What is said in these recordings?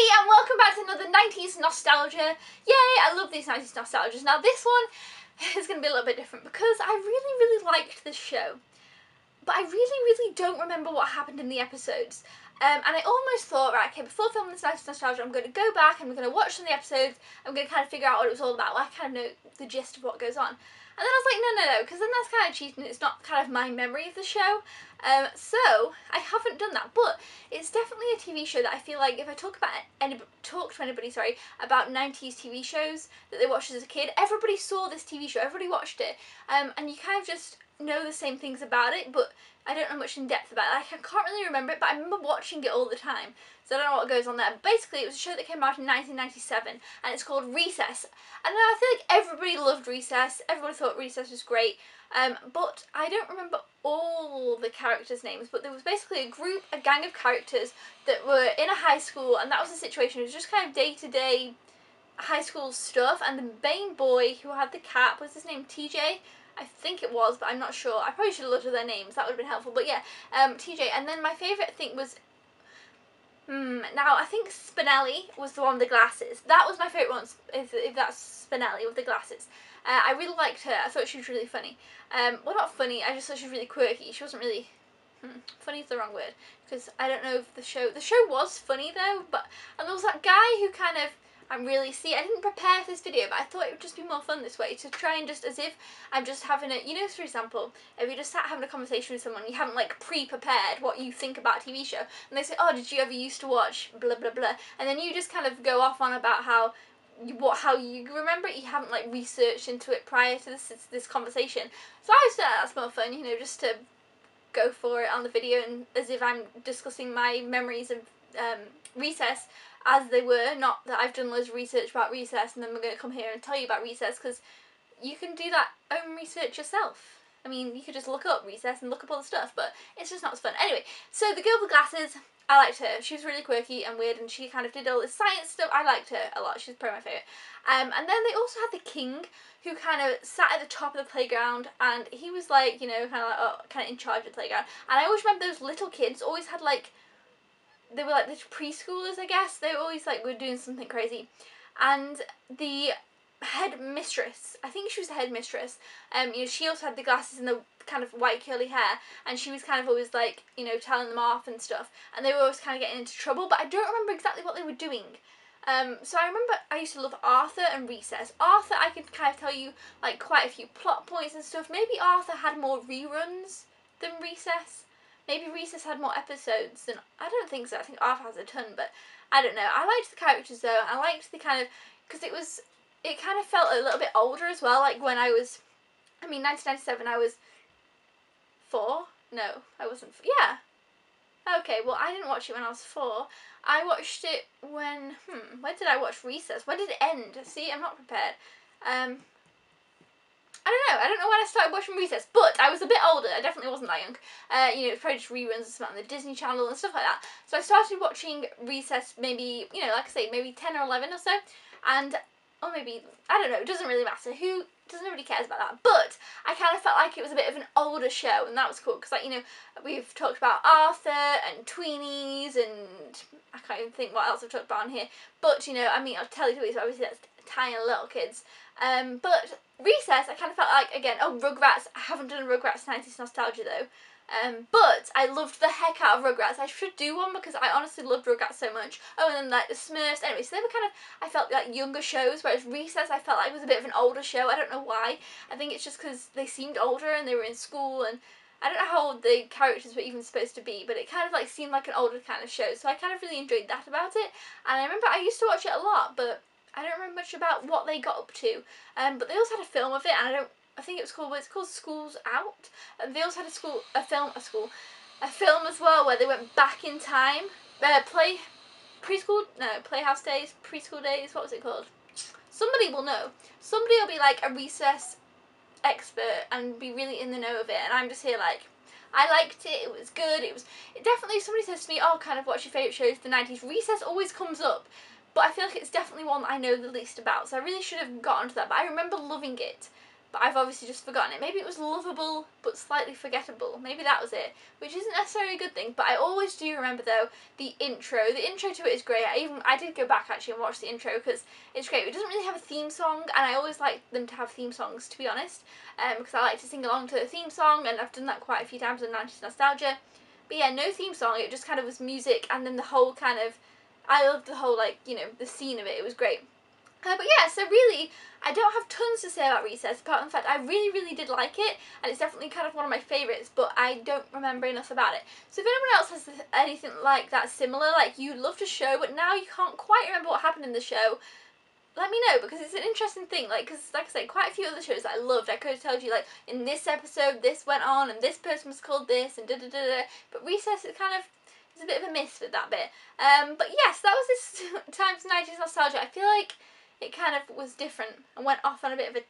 and welcome back to another 90s nostalgia. Yay, I love these 90s nostalgias. Now this one is going to be a little bit different because I really liked this show. But I really don't remember what happened in the episodes. And I almost thought, right, okay, before filming this 90s nostalgia, I'm going to go back and I'm going to watch some of the episodes. I'm going to kind of figure out what it was all about. Well, I kind of know the gist of what goes on. And then I was like, no, because then that's kind of cheating. It's not kind of my memory of the show. So I haven't done that, but it's definitely a TV show that I feel like if I talk to anybody about 90s TV shows that they watched as a kid, everybody saw this TV show, everybody watched it, and you kind of just know the same things about it, but I don't know much in depth about it. Like, I can't really remember it, but I remember watching it all the time, so I don't know what goes on there. But basically, it was a show that came out in 1997, and it's called Recess. And I feel like everybody loved Recess. Everybody thought Recess was great, but I don't remember all the characters' names. But there was basically a gang of characters that were in a high school, and that was the situation. It was just kind of day-to-day high school stuff, and the main boy who had the cap, was his name TJ? I think it was, but I'm not sure. I probably should have looked at their names. That would have been helpful. But yeah, TJ. And then my favourite thing was, now I think Spinelli was the one with the glasses. That was my favourite one, if that's Spinelli with the glasses. I really liked her. I thought she was really funny. Well, not funny. I just thought she was really quirky. She wasn't really... funny is the wrong word, because I don't know if the show was funny though, but, and there was that guy who kind of, I didn't prepare for this video, but I thought it would just be more fun this way, to try and just, as if I'm just having a, you know, for example, if you just sat having a conversation with someone, you haven't like pre-prepared what you think about a TV show, and they say, oh, did you ever used to watch blah blah blah, and then you just kind of go off on about how you remember it, you haven't like researched into it prior to this conversation. So I just thought that's more fun, you know, just to go for it on the video, and as if I'm discussing my memories of Recess as they were, not that I've done loads of research about Recess and then we're going to come here and tell you about Recess, because you can do that own research yourself. I mean, you could just look up Recess and look up all the stuff, but it's just not as fun. Anyway, so the girl with the glasses, I liked her. She was really quirky and weird, and she kind of did all this science stuff. I liked her a lot. She was probably my favourite. And then they also had the king, who kind of sat at the top of the playground, and he was like, you know, kind of in charge of the playground. And I always remember those little kids always had like, they were like the preschoolers, I guess. They were always like, were doing something crazy. And the headmistress, I think she was the headmistress, you know, she also had the glasses and the kind of white curly hair, and she was kind of always like, you know, telling them off and stuff, and they were always kind of getting into trouble, but I don't remember exactly what they were doing. So I remember I used to love Arthur and Recess. Arthur, I could kind of tell you like quite a few plot points and stuff. Maybe Arthur had more reruns than Recess. Maybe Recess had more episodes than, I don't think so. I think Arthur has a ton, but I don't know. I liked the characters though. I liked the kind of, because it kind of felt a little bit older as well. Like when I was, 1997, I was 4? No, I wasn't 4. Yeah. Okay, well, I didn't watch it when I was 4. I watched it when did I watch Recess? When did it end? See, I'm not prepared. I don't know when I started watching Recess, but I was a bit older. I definitely wasn't that young. You know, it was probably just reruns and stuff on the Disney Channel and stuff like that. So I started watching Recess maybe, you know, like I say, maybe 10 or 11 or so. And, or maybe, I don't know, it doesn't really matter. Nobody cares about that. But I kind of felt like it was a bit of an older show, and that was cool. Because, like, you know, we've talked about Arthur and Tweenies, and I can't even think what else I've talked about on here. But, you know, I mean, I'll tell you Teletubbies, obviously that's tiny little kids. But Recess, I kind of felt like, again, oh, Rugrats. I haven't done a Rugrats 90s nostalgia though. But I loved the heck out of Rugrats. I should do one because I honestly loved Rugrats so much. Oh, and then like the Smurfs. Anyway, so they were kind of, I felt like younger shows, whereas Recess I felt like it was a bit of an older show. I don't know why. I think it's just because they seemed older and they were in school, and I don't know how old the characters were even supposed to be, but it kind of like seemed like an older kind of show. So I kind of really enjoyed that about it. And I remember I used to watch it a lot, but I don't remember much about what they got up to. But they also had a film of it, and I think it's called Schools Out. And they also had a film as well, where they went back in time. Playhouse days, preschool days, what was it called? Somebody will know. Somebody will be like a Recess expert and be really in the know of it, and I'm just here like, I liked it, it was good, it definitely, if somebody says to me, oh, kind of what's your favourite shows of the 90s, Recess always comes up, but I feel like it's definitely one that I know the least about, so I really should have got onto that, but I remember loving it. but I've obviously just forgotten it. Maybe it was lovable but slightly forgettable. Maybe that was it, which isn't necessarily a good thing, but I always do remember though the intro. The intro to it is great. I did go back actually and watch the intro because it's great. It doesn't really have a theme song, and I always like them to have theme songs, to be honest, because I like to sing along to the theme song, and I've done that quite a few times in 90s nostalgia. But yeah, no theme song. It just kind of was music, and then the whole kind of, I loved the whole, like, you know, the scene of it. It was great. But yeah, so really, I don't have tons to say about Recess, apart from the fact I really, really did like it, and it's definitely kind of one of my favourites, but I don't remember enough about it. So if anyone else has anything like that similar, like you loved a show, but now you can't quite remember what happened in the show, let me know, because it's an interesting thing, like, because, like I say, quite a few other shows that I loved, I could have told you, like, in this episode, this went on, and this person was called this, and da-da-da-da, but Recess, it kind of, it's a bit of a miss with that bit. But yes, that was this Times 90s Nostalgia. I feel like it kind of was different and went off on a bit of a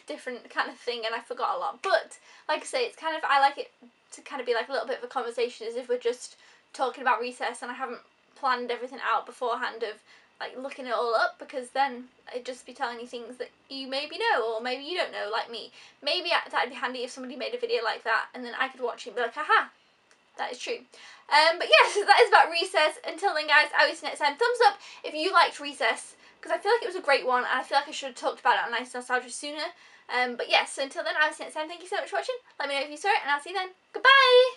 different kind of thing, and I forgot a lot. But like I say, it's kind of, I like it to kind of be like a little bit of a conversation, as if we're just talking about Recess and I haven't planned everything out beforehand of like looking it all up, because then I'd just be telling you things that you maybe know or maybe you don't know, like me. Maybe that'd be handy if somebody made a video like that and then I could watch it and be like, haha, that is true. But yes, that is about Recess. Until then guys, I will see you next time. Thumbs up if you liked Recess, because I feel like it was a great one, and I feel like I should have talked about it on Nice Nostalgia sooner. But yes, so until then, I'll see you next time. Thank you so much for watching. Let me know if you saw it, and I'll see you then. Goodbye!